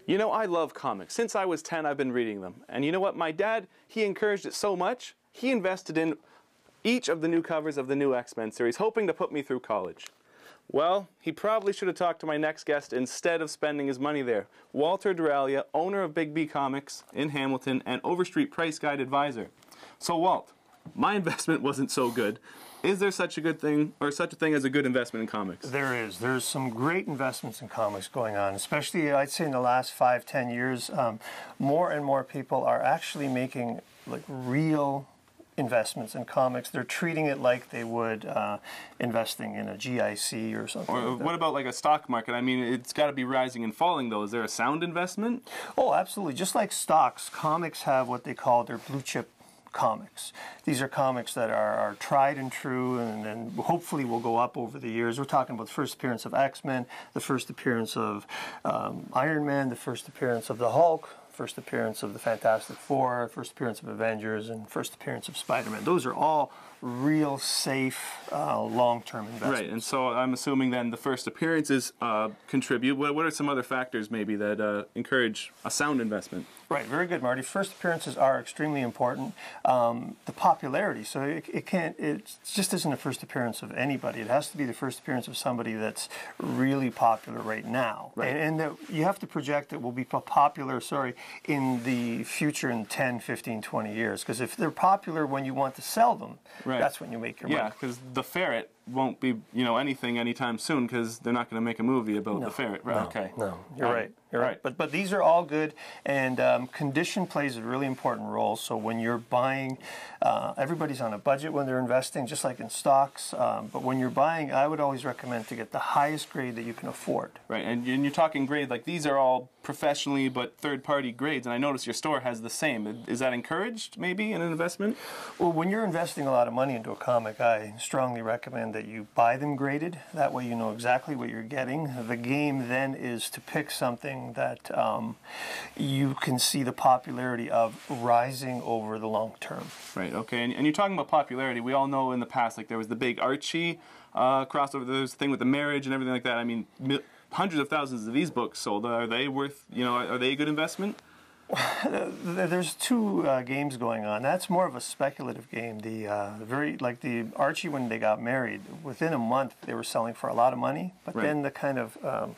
You know, I love comics. Since I was 10, I've been reading them. And you know what? My dad, he encouraged it so much, he invested in each of the new covers of the new X-Men series, hoping to put me through college. Well, he probably should have talked to my next guest instead of spending his money there. Walter Durajilia, owner of Big B Comics in Hamilton and Overstreet Price Guide advisor. So Walt, my investment wasn't so good. Is there such a good thing, or such a thing as a good investment in comics? There is. There's some great investments in comics going on, especially I'd say in the last 5-10 years. More and more people are actually making like real investments in comics. They're treating it like they would investing in a GIC or something. Or like that. what about like a stock market? I mean, it's got to be rising and falling though. Is there a sound investment? Oh, absolutely. Just like stocks, comics have what they call their blue chip comics. These are comics that are tried and true and hopefully will go up over the years. We're talking about the first appearance of X-Men, the first appearance of Iron Man, the first appearance of the Hulk, first appearance of the Fantastic Four, first appearance of Avengers, and first appearance of Spider-Man. Those are all real safe long-term investments. Right, and so I'm assuming then the first appearances contribute. What are some other factors maybe that encourage a sound investment? Right, very good, Marty. First appearances are extremely important. The popularity, so it just isn't a first appearance of anybody. It has to be the first appearance of somebody that's really popular right now. Right. And that you have to project it will be popular, in the future in 10, 15, 20 years. Because if they're popular when you want to sell them, right, that's when you make your money. Yeah, because the ferret won't be, anything anytime soon because they're not going to make a movie about the ferret. Right? No, okay. No, you're right. You're right. But these are all good, and condition plays a really important role. So when you're buying, everybody's on a budget when they're investing, just like in stocks. But when you're buying, I would always recommend to get the highest grade that you can afford. Right, and you're talking grade, like these are all professionally but third-party grades, and I notice your store has the same. Is that encouraged, maybe, in an investment? Well, when you're investing a lot of money into a comic, I strongly recommend that you buy them graded. That way you know exactly what you're getting. The game then is to pick something that you can see the popularity of rising over the long term. Right, okay, and you're talking about popularity. We all know in the past, like there was the big Archie crossover, there's the thing with the marriage and everything like that. I mean, hundreds of thousands of these books sold. Are they worth, are they a good investment? There's two games going on. That's more of a speculative game. Like the Archie, when they got married, within a month they were selling for a lot of money, but then the kind of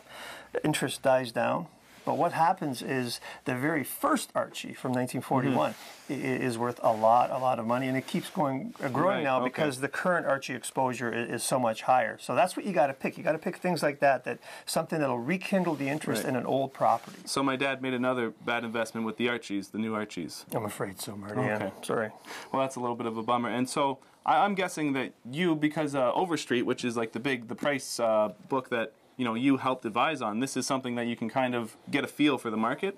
interest dies down. But what happens is the very first Archie from 1941 is worth a lot of money, and it keeps growing now because the current Archie exposure is so much higher. So that's what you got to pick. You got to pick things like that, something that'll rekindle the interest in an old property. So my dad made another bad investment with the Archies, the new Archies. I'm afraid so, Marty. Okay. Yeah, sorry. Well, that's a little bit of a bummer. And so I'm guessing that you, because Overstreet, which is like the price book that you helped advise on, this is something that you can kind of get a feel for the market?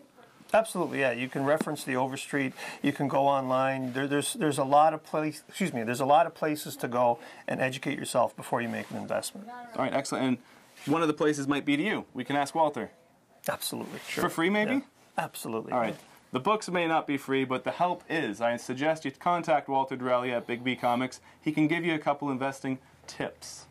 Absolutely, yeah. You can reference the Overstreet. You can go online. There's a lot of there's a lot of places to go and educate yourself before you make an investment. All right, excellent. And one of the places might be to you. We can ask Walter. Absolutely, sure. For free, maybe? Yeah, absolutely. All right. The books may not be free, but the help is. I suggest you contact Walter Durajilia at Big B Comics. He can give you a couple investing tips.